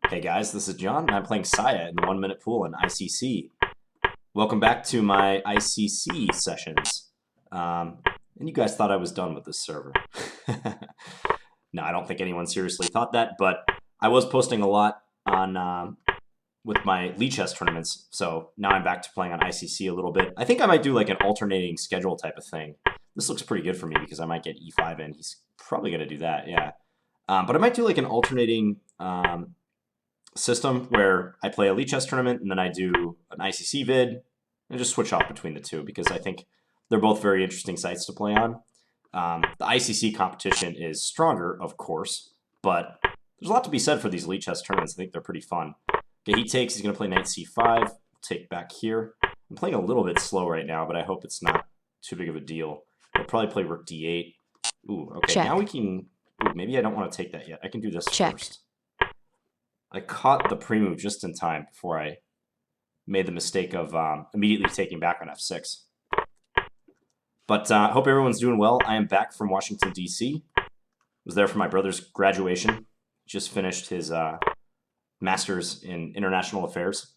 Hey guys, this is John, and I'm playing Saya in the 1 Minute Pool in ICC. Welcome back to my ICC sessions. And you guys thought I was done with this server. No, I don't think anyone seriously thought that, but I was posting a lot on with my Lee Chess tournaments, so now I'm back to playing on ICC a little bit. I think I might do like an alternating schedule type of thing. This looks pretty good for me because I might get E5 in. He's probably going to do that, yeah. But I might do like an alternating system where I play a Lee Chess tournament and then I do an ICC vid and just switch off between the two because I think they're both very interesting sites to play on. The ICC competition is stronger, of course, but there's a lot to be said for these Lee Chess tournaments. I think they're pretty fun. Okay, he takes. He's going to play knight c5. Take back here. I'm playing a little bit slow right now, but I hope it's not too big of a deal. He'll probably play rook d8. Ooh, okay. Check. Now we can... Ooh, maybe I don't want to take that yet. I can do this Check. first. I caught the pre-move just in time before I made the mistake of immediately taking back on f6. But I hope everyone's doing well. I am back from Washington, D.C. Was there for my brother's graduation. Just finished his master's in international affairs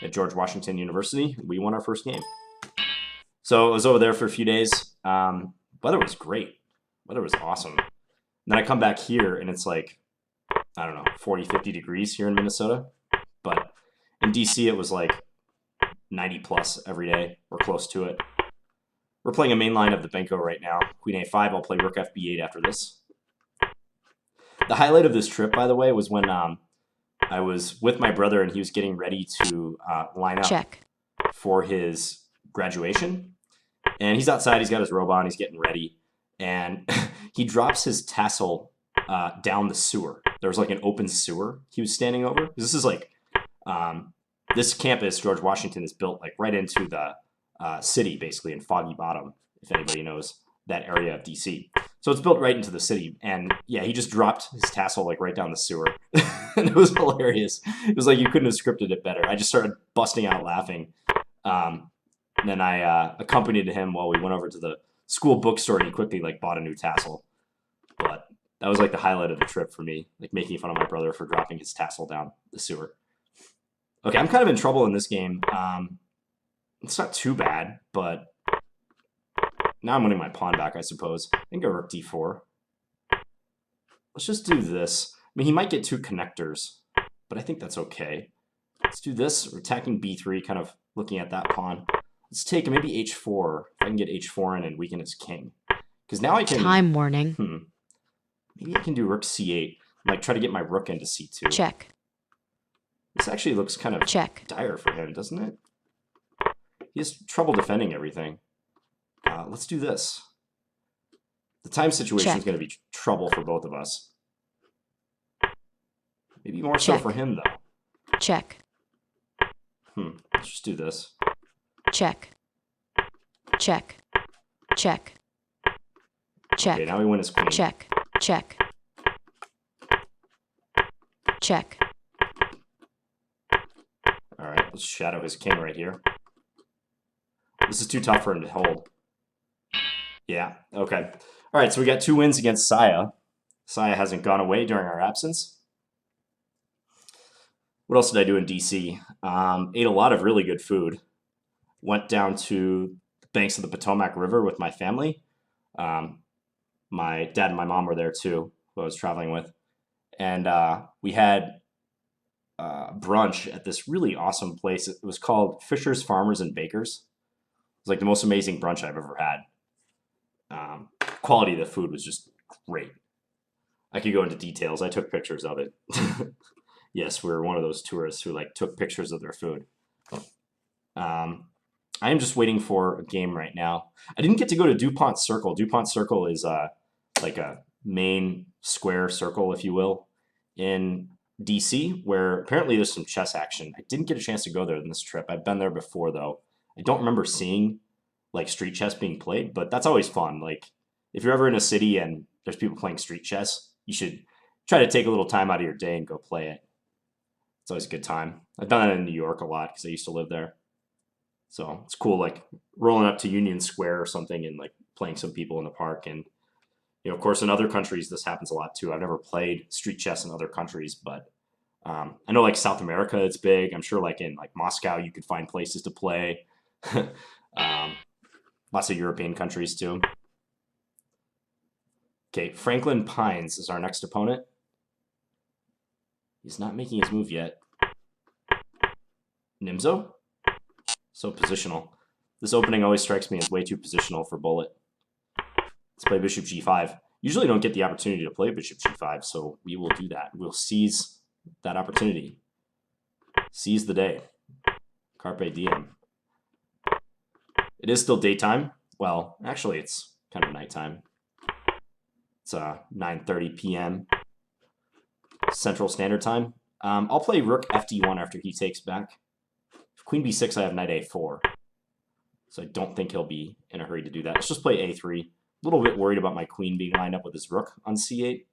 at George Washington University. We won our first game. So I was over there for a few days. Weather was great. Weather was awesome. And then I come back here and it's like, I don't know, 40, 50 degrees here in Minnesota. But in DC, it was like 90 plus every day or close to it. We're playing a main line of the Benko right now. Queen A5, I'll play rook FB8 after this. The highlight of this trip, by the way, was when I was with my brother and he was getting ready to line up for his graduation. And he's outside, he's got his robe on, he's getting ready. And he drops his tassel down the sewer. There was like an open sewer he was standing over. This is like, this campus, George Washington, is built like right into the city, basically, in Foggy Bottom, if anybody knows that area of DC. So it's built right into the city. And yeah, he just dropped his tassel like right down the sewer. And it was hilarious. It was like you couldn't have scripted it better. I just started busting out laughing. And then I accompanied him while we went over to the school bookstore and he quickly like bought a new tassel. But that was like the highlight of the trip for me, like making fun of my brother for dropping his tassel down the sewer. Okay, I'm kind of in trouble in this game. It's not too bad, but now I'm winning my pawn back, I suppose. I can go rook d4. Let's just do this. I mean, he might get two connectors, but I think that's okay. Let's do this. We're attacking b3, kind of looking at that pawn. Let's take maybe h4, if I can get h4 in and weaken his king. Because now I can... Time warning. Maybe I can do rook c8, like try to get my rook into c2. Check. This actually looks kind of dire for him, doesn't it? He has trouble defending everything. Let's do this. The time situation is going to be trouble for both of us. Maybe more so for him, though. Check. Let's just do this. Check. Check. Check. Check. Okay, now we win his queen. Check. Check. Check. All right, let's shadow his king right here. This is too tough for him to hold. Yeah, okay. All right, so we got 2 wins against Saya. Saya hasn't gone away during our absence. What else did I do in DC? Ate a lot of really good food. Went down to the banks of the Potomac River with my family. My dad and my mom were there too, who I was traveling with. And we had brunch at this really awesome place. It was called Fisher's Farmers and Bakers. It was like the most amazing brunch I've ever had. Quality of the food was just great. I could go into details. I took pictures of it. Yes, we were one of those tourists who like took pictures of their food. I am just waiting for a game right now. I didn't get to go to DuPont Circle. DuPont Circle is like a main square circle, if you will, in DC, where apparently there's some chess action. I didn't get a chance to go there in this trip. I've been there before, though. I don't remember seeing like street chess being played, but that's always fun. Like if you're ever in a city and there's people playing street chess, you should try to take a little time out of your day and go play it. It's always a good time. I've done that in New York a lot because I used to live there. So it's cool, like rolling up to Union Square or something and like playing some people in the park. And, you know, of course, in other countries, this happens a lot too. I've never played street chess in other countries, but I know like South America, it's big. I'm sure like in like Moscow, you could find places to play. Lots of European countries too. Okay, FranklinPines is our next opponent. He's not making his move yet. Nimzo? So positional. This opening always strikes me as way too positional for Bullet. Let's play bishop g5. Usually don't get the opportunity to play bishop g5, so we will do that. We'll seize that opportunity. Seize the day. Carpe diem. It is still daytime. Well, actually, it's kind of nighttime. It's 9:30 p.m. Central Standard Time. I'll play rook fd1 after he takes back. If queen b6, I have knight a4. So I don't think he'll be in a hurry to do that. Let's just play a3. A little bit worried about my queen being lined up with his rook on c8.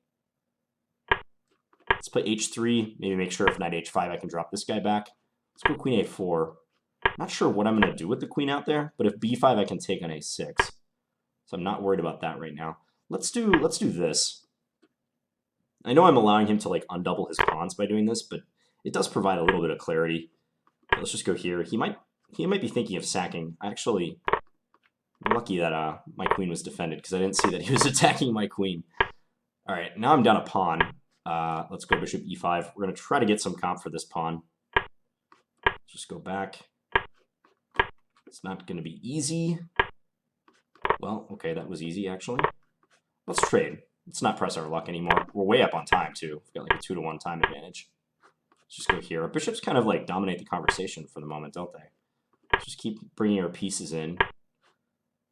Let's play h3. Maybe make sure if knight h5 I can drop this guy back. Let's go queen a4. Not sure what I'm going to do with the queen out there, but if b5 I can take on a6. So I'm not worried about that right now. Let's do this. I know I'm allowing him to like undouble his pawns by doing this, but it does provide a little bit of clarity. Let's just go here. He might be thinking of sacking. Actually, I'm lucky that my queen was defended because I didn't see that he was attacking my queen. All right, now I'm down a pawn. Let's go bishop e5. We're going to try to get some comp for this pawn. Just go back. It's not going to be easy. Well, okay, that was easy, actually. Let's trade. Let's not press our luck anymore. We're way up on time, too. We've got like a 2-to-1 time advantage. Let's just go here. Our bishops kind of like dominate the conversation for the moment, don't they? Let's just keep bringing our pieces in.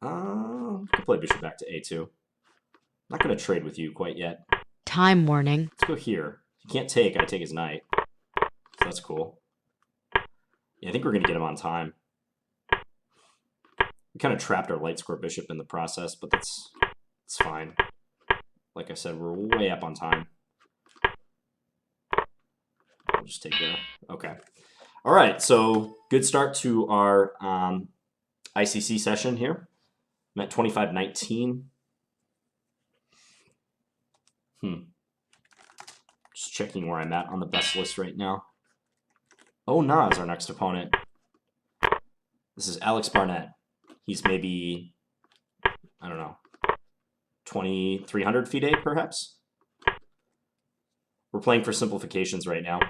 We can play bishop back to a2. Not going to trade with you quite yet. Time warning. Let's go here. He can't take. I take his knight. So that's cool. Yeah, I think we're going to get him on time. We kind of trapped our light square bishop in the process, but it's fine. Like I said, we're way up on time. I'll just take that. Okay. All right, so good start to our ICC session here. I'm at 25-19. Just checking where I'm at on the best list right now. Oh, nah is our next opponent. This is Alex Barnett. He's maybe, I don't know, 2,300 FIDE, perhaps? We're playing for simplifications right now.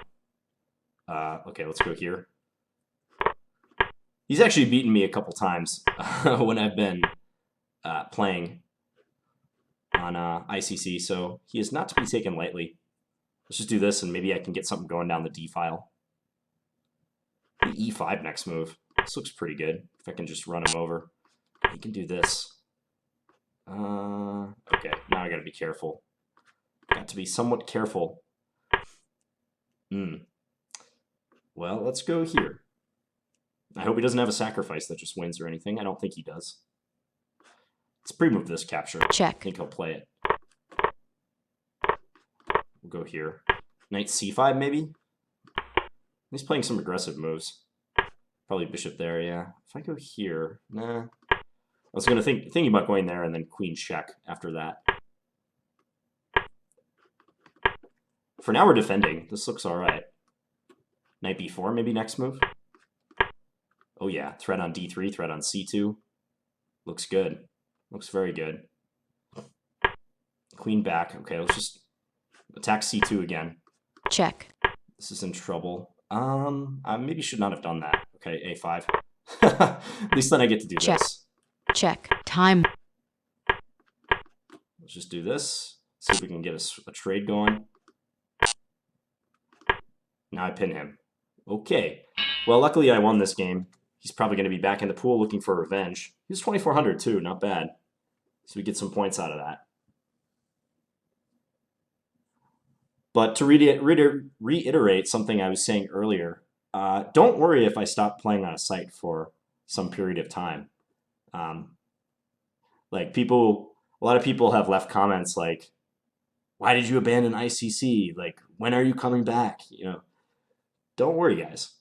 Okay, let's go here. He's actually beaten me a couple times when I've been playing on ICC, so he is not to be taken lightly. Let's just do this, and maybe I can get something going down the D file. E5 next move. This looks pretty good. If I can just run him over. He can do this. Okay, now I gotta be careful. Got to be somewhat careful. Well, let's go here. I hope he doesn't have a sacrifice that just wins or anything. I don't think he does. Let's pre-move this capture. Check. I think he'll play it. We'll go here. Knight c5, maybe? He's playing some aggressive moves. Probably bishop there, yeah. If I go here, nah. I was going to thinking about going there and then queen check after that. For now, we're defending. This looks all right. Knight b4, maybe next move. Oh yeah, threat on d3, threat on c2. Looks good. Looks very good. Queen back. Okay, let's just attack c2 again. Check. This is in trouble. I maybe should not have done that. Okay, a5. At least then I get to do Check. this. Check. Time. Let's just do this. See if we can get a trade going. Now I pin him. Okay. Well, luckily I won this game. He's probably going to be back in the pool looking for revenge. He was 2,400 too, not bad. So we get some points out of that. But to reiterate something I was saying earlier, don't worry if I stop playing on a site for some period of time. Like a lot of people have left comments like, why did you abandon ICC? Like, when are you coming back? You know, don't worry, guys.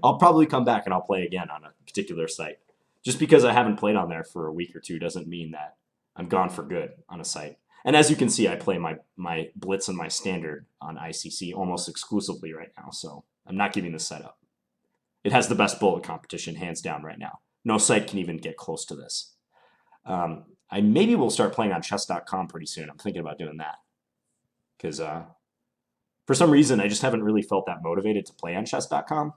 I'll probably come back and I'll play again on a particular site. Just because I haven't played on there for a week or two doesn't mean that I'm gone for good on a site. And as you can see, I play my blitz and my standard on ICC almost exclusively right now, so I'm not giving this setup. It has the best bullet competition, hands down, right now. No site can even get close to this. I maybe will start playing on chess.com pretty soon. I'm thinking about doing that. Because for some reason, I just haven't really felt that motivated to play on chess.com.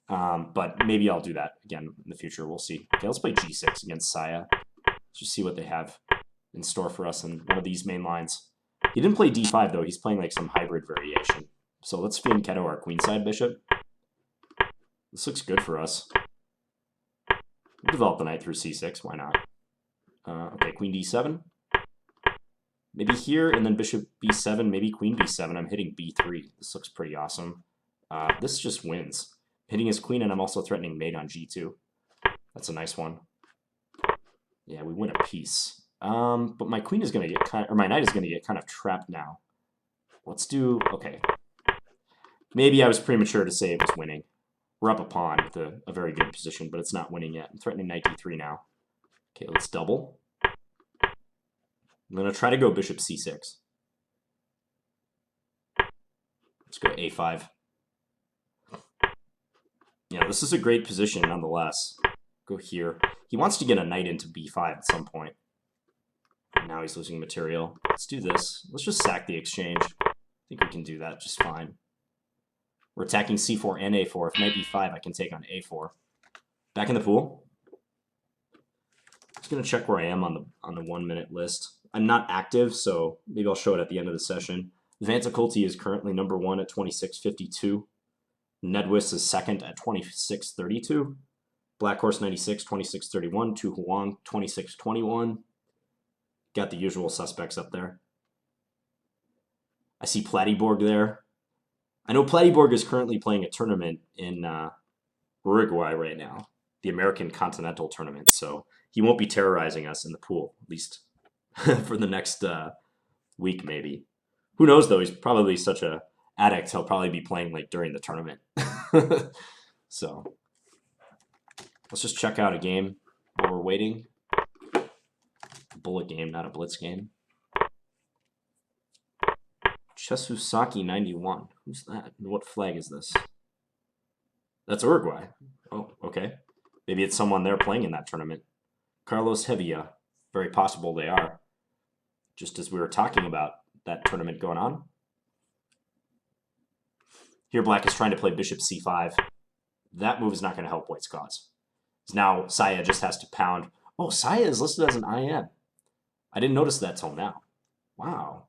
But maybe I'll do that again in the future. We'll see. Okay, let's play g6 against Saya. Let's just see what they have in store for us in one of these main lines. He didn't play d5, though. He's playing like some hybrid variation. So let's fianchetto our queenside bishop. This looks good for us. We'll develop the knight through c6. Why not? Okay, queen d7. Maybe here, and then bishop b7, maybe queen b7. I'm hitting b3. This looks pretty awesome. This just wins. Hitting his queen, and I'm also threatening mate on g2. That's a nice one. Yeah, we win a piece. But my queen is going to get or my knight is going to get kind of trapped now. Let's do, okay. Maybe I was premature to say it was winning. We're up a pawn with a very good position, but it's not winning yet. I'm threatening knight d3 now. Okay, let's double. I'm going to try to go bishop c6. Let's go a5. Yeah, this is a great position nonetheless. Go here. He wants to get a knight into b5 at some point. Now he's losing material. Let's do this. Let's just sack the exchange. I think we can do that just fine. We're attacking c4 and a4. If knight b5, I can take on a4. Back in the pool. Just going to check where I am on the 1 minute list. I'm not active, so maybe I'll show it at the end of the session. Vanticulti is currently number 1 at 26.52. Nedwis is second at 26.32. Black Horse 96, 26.31. Tu Huang 26.21. Got the usual suspects up there. I see Plattyborg there. I know Plattyborg is currently playing a tournament in Uruguay right now, the American Continental Tournament, so he won't be terrorizing us in the pool, at least for the next week maybe. Who knows, though? He's probably such a addict, he'll probably be playing like during the tournament. So let's just check out a game while we're waiting. A bullet game, not a blitz game. Chesusaki 91. Who's that? What flag is this? That's Uruguay. Oh, okay. Maybe it's someone there playing in that tournament. Carlos Hevia. Very possible they are. Just as we were talking about that tournament going on. Here Black is trying to play bishop c5. That move is not going to help White's cause. Now Saya just has to pound. Oh, Saya is listed as an IM. I didn't notice that till now. Wow.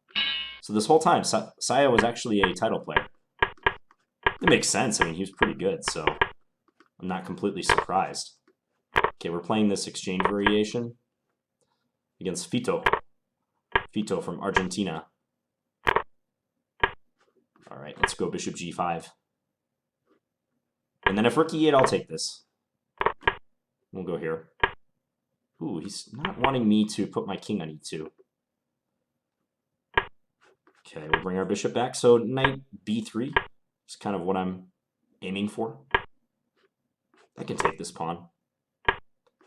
So this whole time, Saya was actually a title player. It makes sense. I mean, he was pretty good, so I'm not completely surprised. Okay, we're playing this exchange variation against Fito. Fito from Argentina. All right, let's go bishop g5. And then if rook e8, I'll take this. We'll go here. Ooh, he's not wanting me to put my king on e2. Okay, we'll bring our bishop back. So knight b3 is kind of what I'm aiming for. I can take this pawn.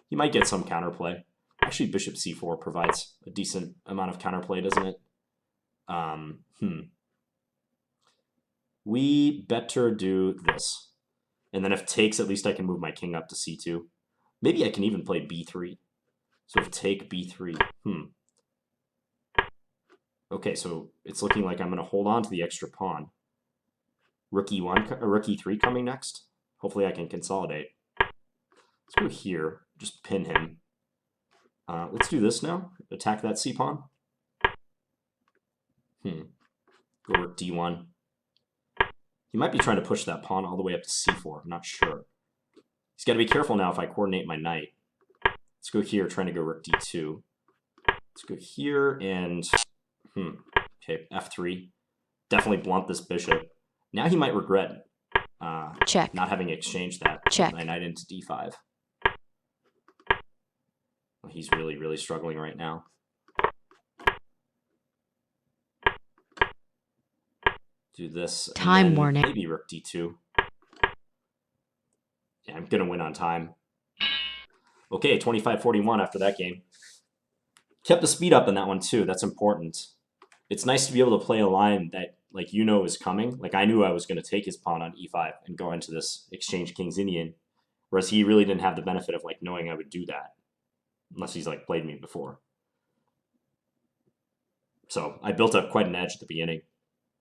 He might get some counterplay. Actually, bishop c4 provides a decent amount of counterplay, doesn't it? We better do this. And then if takes, at least I can move my king up to c2. Maybe I can even play b3. So if take b3, Okay, so it's looking like I'm going to hold on to the extra pawn. Rook e1, rook e3 coming next. Hopefully I can consolidate. Let's go here, just pin him. Let's do this now. Attack that c-pawn. Go rook d1. He might be trying to push that pawn all the way up to c4. I'm not sure. He's got to be careful now if I coordinate my knight. Let's go here, trying to go rook d2. Let's go here and... Okay, f3. Definitely blunt this bishop. Now he might regret Check. not having exchanged that. Check. My knight into d5. Well, he's really, really struggling right now. Do this. Time warning. Maybe rook d2. Yeah, I'm going to win on time. Okay, 25-41 after that game. Kept the speed up in that one too. That's important. It's nice to be able to play a line that, like, you know is coming. Like, I knew I was going to take his pawn on e5 and go into this exchange King's Indian, whereas he really didn't have the benefit of, like, knowing I would do that, unless he's, like, played me before. So I built up quite an edge at the beginning.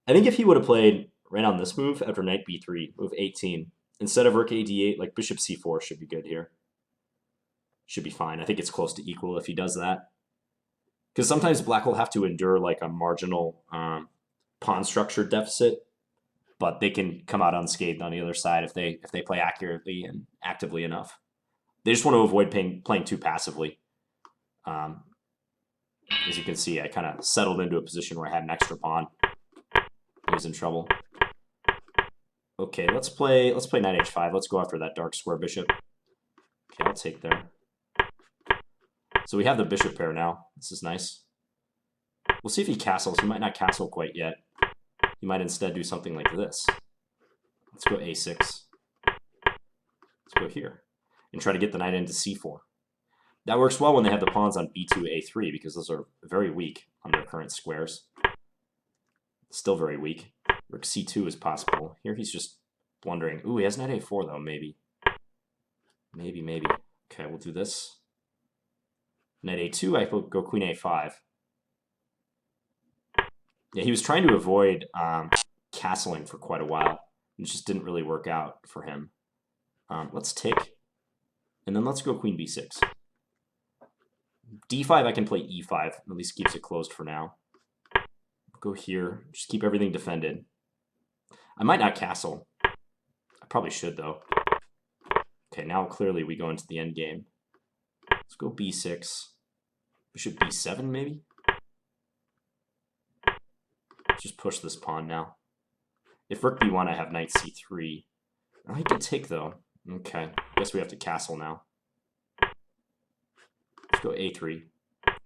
I think if he would have played right on this move after knight b3, move 18, instead of rook a d8, like bishop c4 should be good here. Should be fine. I think it's close to equal if he does that. Because sometimes black will have to endure like a marginal pawn structure deficit, but they can come out unscathed on the other side if they play accurately and actively enough. They just want to avoid playing too passively. As you can see, I kind of settled into a position where I had an extra pawn. He was in trouble. Okay, let's play knight h5. Let's go after that dark square bishop. Okay, I'll take there. So we have the bishop pair now. This is nice. We'll see if he castles. He might not castle quite yet. He might instead do something like this. Let's go a6. Let's go here. And try to get the knight into c4. That works well when they have the pawns on b2, a3, because those are very weak on their current squares. Still very weak. Rook c2 is possible. Here he's just blundering. Ooh, he has knight a4, though, maybe. Maybe. Okay, we'll do this. Knight a2, I go queen a5. Yeah, he was trying to avoid castling for quite a while. It just didn't really work out for him. Let's take, and then let's go queen b6. d5, I can play e5. At least keeps it closed for now. Go here. Just keep everything defended. I might not castle. I probably should, though. Okay, now clearly we go into the end game. Let's go b6. Bishop b7, maybe? Just push this pawn now. If rook b1, I have knight c3. I could take, though. Okay, guess we have to castle now. Let's go a3.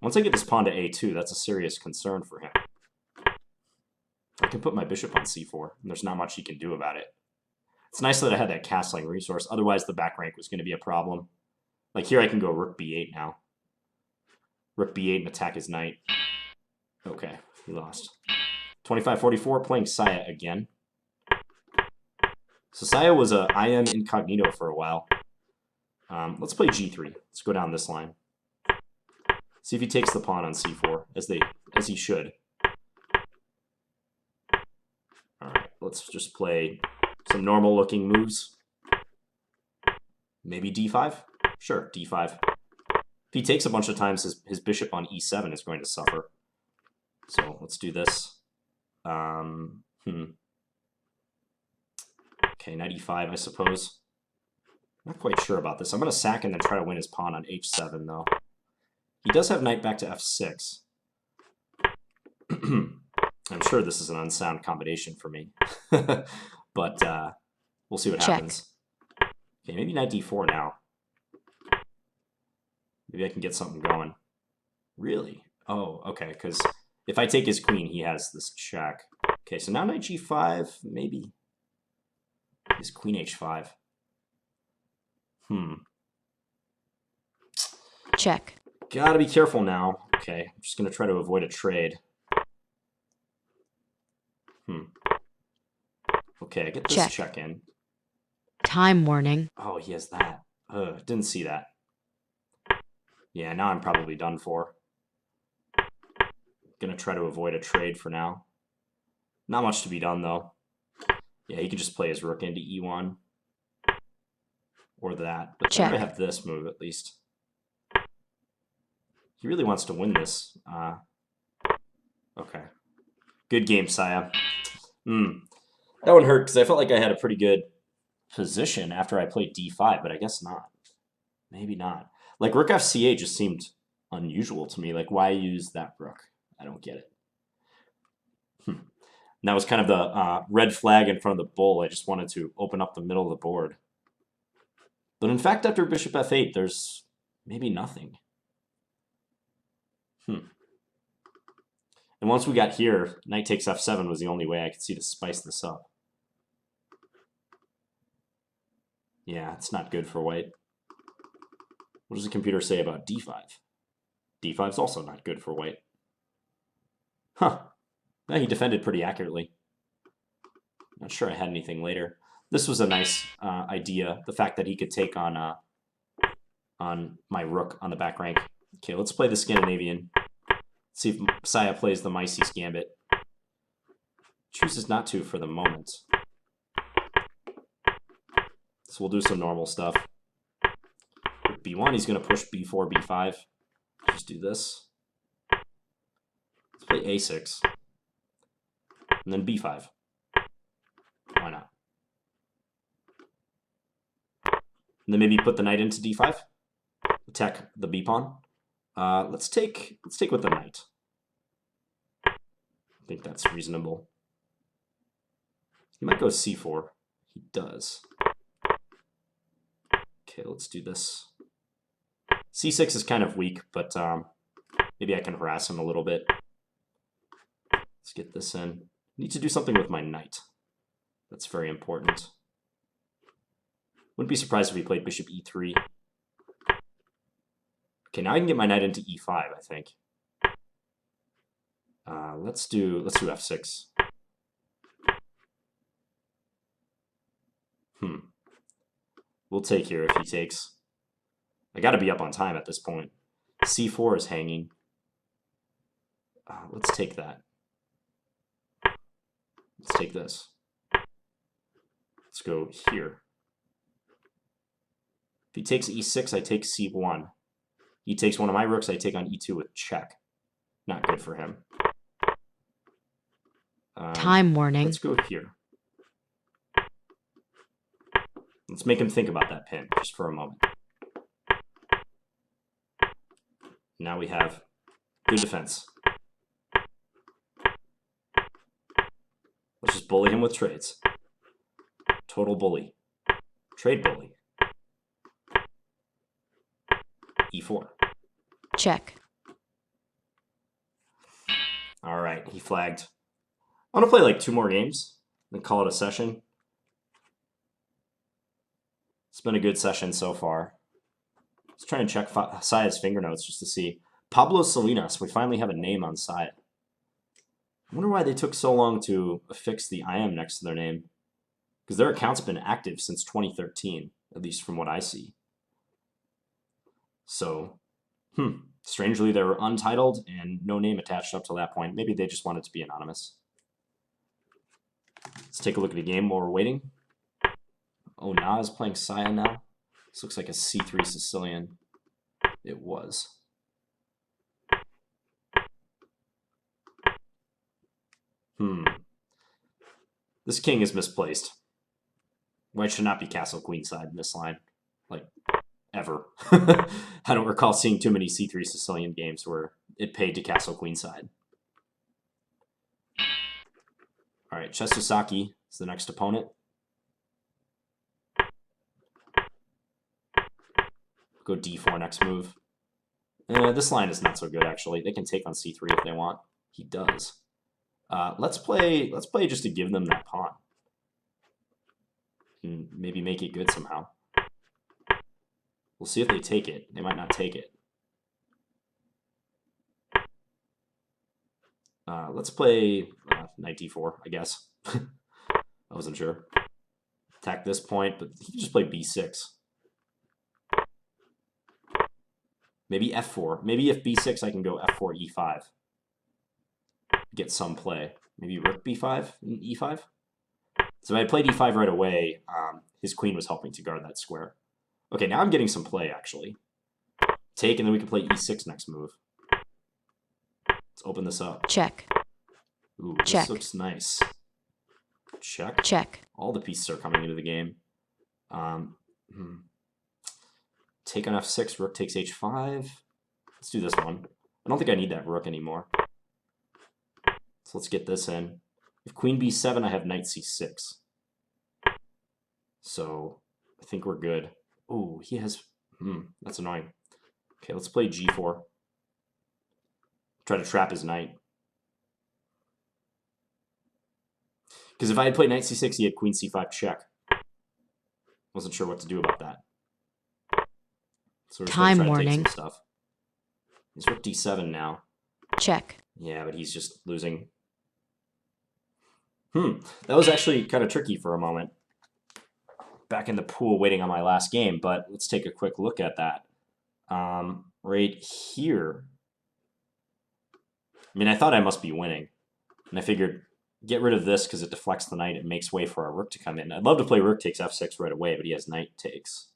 Once I get this pawn to a2, that's a serious concern for him. I can put my bishop on c4, and there's not much he can do about it. It's nice that I had that castling resource, otherwise the back rank was going to be a problem. Like here I can go rook b8 now. Rook b8 and attack his knight. Okay, he lost. 25-44, playing Saya again. So Saya was a IM incognito for a while. Let's play g3. Let's go down this line. See if he takes the pawn on c4, as he should. Alright, let's just play some normal looking moves. Maybe d5? Sure, d5. If he takes a bunch of times, his bishop on e7 is going to suffer. So let's do this. Okay, knight e5, I suppose. Not quite sure about this. I'm going to sack and then try to win his pawn on h7, though. He does have knight back to f6. I'm sure this is an unsound combination for me. But we'll see what happens. Okay, maybe knight d4 now. Maybe I can get something going. Really? Oh, okay, because if I take his queen, he has this check. Okay, so now knight g5, maybe. His queen h5. Check. Gotta be careful now. Okay, I'm just gonna try to avoid a trade. Okay, I get this check in. Time warning. Oh, he has that. Didn't see that. Yeah, now I'm probably done for. Gonna try to avoid a trade for now. Not much to be done, though. Yeah, he could just play his rook into e1. Or that. But then I have this move, at least. He really wants to win this. Okay. Good game, Saya. That one hurt, because I felt like I had a pretty good position after I played d5, but I guess not. Maybe not. Like, rook f8 just seemed unusual to me. Like, why use that rook? I don't get it. And that was kind of the red flag in front of the bull. I just wanted to open up the middle of the board. But in fact, after bishop f8, there's maybe nothing. And once we got here, knight takes f7 was the only way I could see to spice this up. Yeah, it's not good for white. What does the computer say about d5? D5 is also not good for white. Huh. He defended pretty accurately. Not sure I had anything later. This was a nice idea. The fact that he could take on my rook on the back rank. Okay, let's play the Scandinavian. See if Saya plays the Mises Gambit. Chooses not to for the moment. So we'll do some normal stuff. With B1, he's going to push B4, B5. Just do this. Let's play A6. And then B5. Why not? And then maybe put the knight into D5. Attack the B pawn. Let's take with the knight. I think that's reasonable. He might go C4. He does. Okay, let's do this. C6 is kind of weak, but maybe I can harass him a little bit. Let's get this in. Need to do something with my knight. That's very important. Wouldn't be surprised if he played bishop E3. Okay, now I can get my knight into E5, I think. Let's do F6. We'll take here if he takes. I got to be up on time at this point. C4 is hanging. Let's take that. Let's take this. Let's go here. If he takes E6, I take C1. He takes one of my rooks, I take on E2 with check. Not good for him. Time warning. Let's go here. Let's make him think about that pin just for a moment. Now we have good defense. Let's just bully him with trades. Total bully. Trade bully. E4. Check. All right, he flagged. I want to play like 2 more games, then call it a session. It's been a good session so far. Let's try and check Saya's finger notes just to see. Pablo Salinas, we finally have a name on Saya. I wonder why they took so long to affix the IM next to their name. Because their account's been active since 2013, at least from what I see. So, strangely, they were untitled and no name attached up to that point. Maybe they just wanted to be anonymous. Let's take a look at the game while we're waiting. Oh, Na is playing Saya now. This looks like a C3 Sicilian. It was. This king is misplaced. White should not be castle queenside in this line. Like, ever. I don't recall seeing too many C3 Sicilian games where it paid to castle queenside. All right, Chesosaki is the next opponent. Go D4 next move. This line is not so good, actually. They can take on C3 if they want. He does. Let's play just to give them that pawn. And maybe make it good somehow. We'll see if they take it. They might not take it. Let's play knight D4, I guess. I wasn't sure. Attack this point, but he can just play B6. Maybe F4. Maybe if B6, I can go F4, E5. Get some play. Maybe rook B5 and E5. So if I played E5 right away, his queen was helping to guard that square. Okay, now I'm getting some play, actually. Take, and then we can play E6 next move. Let's open this up. Check. Ooh, Check. This looks nice. Check. Check. All the pieces are coming into the game. Take on F6, rook takes H5. Let's do this one. I don't think I need that rook anymore. So let's get this in. If queen B7, I have knight C6. So I think we're good. Ooh, he has... that's annoying. Okay, let's play G4. Try to trap his knight. Because if I had played knight C6, he had queen C5 check. Wasn't sure what to do about that. So we're just gonna try to take some stuff. He's rook d7 now. Check. Yeah, but he's just losing. That was actually kind of tricky for a moment. Back in the pool waiting on my last game, but let's take a quick look at that. Right here. I mean, I thought I must be winning. And I figured, get rid of this because it deflects the knight. It makes way for our rook to come in. I'd love to play rook takes f6 right away, but he has knight takes.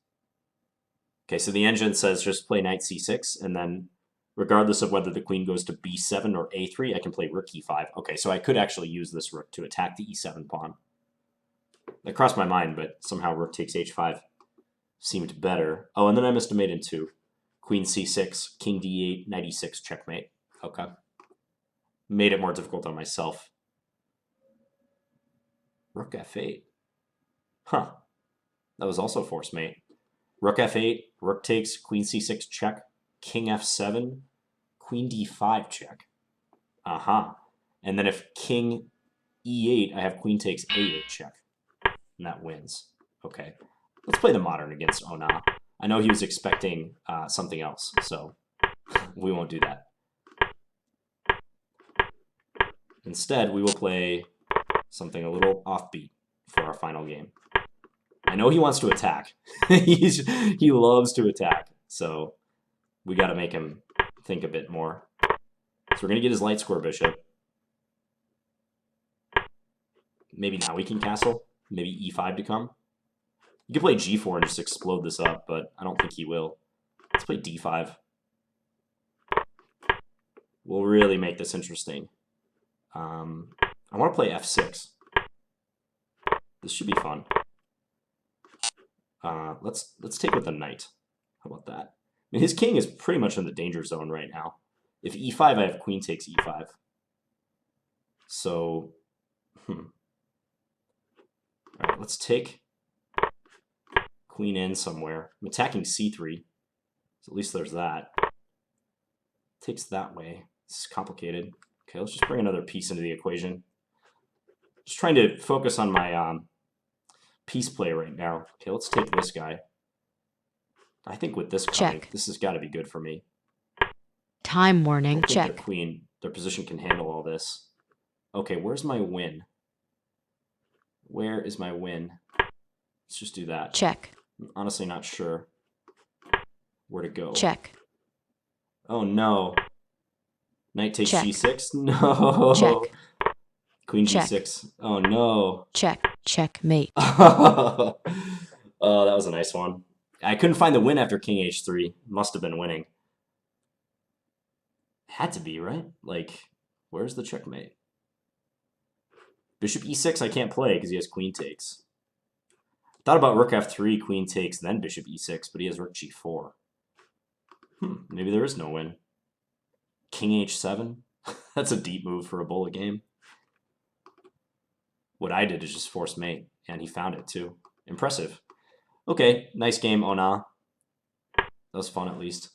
Okay, so the engine says just play knight c6, and then regardless of whether the queen goes to b7 or a3, I can play rook e5. Okay, so I could actually use this rook to attack the e7 pawn. That crossed my mind, but somehow rook takes h5 seemed better. Oh, and then I missed a mate in 2. Queen c6, king d8, knight e6, checkmate. Okay. Made it more difficult on myself. Rook f8. Huh. That was also force mate. Rook f8, rook takes, queen c6 check, king f7, queen d5 check. Aha. And then if king e8, I have queen takes a8 check. And that wins. Okay. Let's play the modern against Ona. I know he was expecting something else, so we won't do that. Instead, we will play something a little offbeat for our final game. I know he wants to attack. He loves to attack, so we got to make him think a bit more. So we're going to get his light square bishop. Maybe now we can castle. Maybe e5 to come. You could play g4 and just explode this up, but I don't think he will. Let's play d5. We'll really make this interesting. I want to play f6. This should be fun. Let's take with the knight. How about that? I mean, his king is pretty much in the danger zone right now. If e5, I have queen takes e5. So, all right, let's take queen in somewhere. I'm attacking c3, so at least there's that. Takes that way. This is complicated. Okay, let's just bring another piece into the equation. Just trying to focus on my piece play right now. Okay, let's take this guy. I think with this coming, this has got to be good for me. Time warning. I think Check. their queen, their position can handle all this. Okay, where's my win? Where is my win? Let's just do that. Check. I'm honestly not sure where to go. Check. Oh no. Knight takes Check. g6? No. Check. Queen Check. g6. Oh no. Check. Checkmate. Oh, that was a nice one. I couldn't find the win after king h3. Must have been winning. Had to be, right? Like, where's the checkmate? Bishop e6 I can't play because he has queen takes. Thought about rook f3, queen takes, then bishop e6, but he has rook g4. Maybe there is no win. King h7? That's a deep move for a bullet game. What I did is just force mate, and he found it too. Impressive. Okay, nice game, Ona. That was fun at least.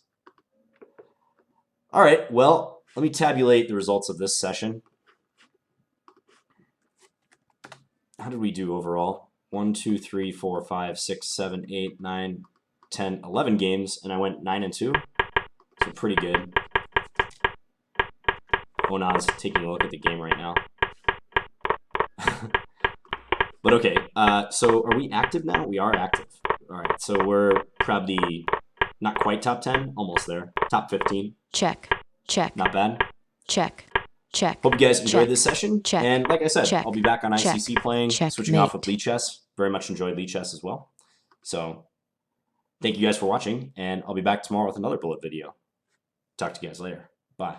All right, well, let me tabulate the results of this session. How did we do overall? 1, 2, 3, 4, 5, 6, 7, 8, 9, 10, 11 games, and I went 9-2. So pretty good. Ona's taking a look at the game right now. But okay, so are we active now? We are active. All right, so we're probably not quite top 10, almost there. Top 15. Check. Check. Not bad. Check. Check. Hope you guys enjoyed Check. this session. Check. And like I said, Check. I'll be back on ICC Check. playing, Checkmate. switching off with Lead Chess. Very much enjoyed Lead Chess as well. So thank you guys for watching, and I'll be back tomorrow with another bullet video. Talk to you guys later. Bye.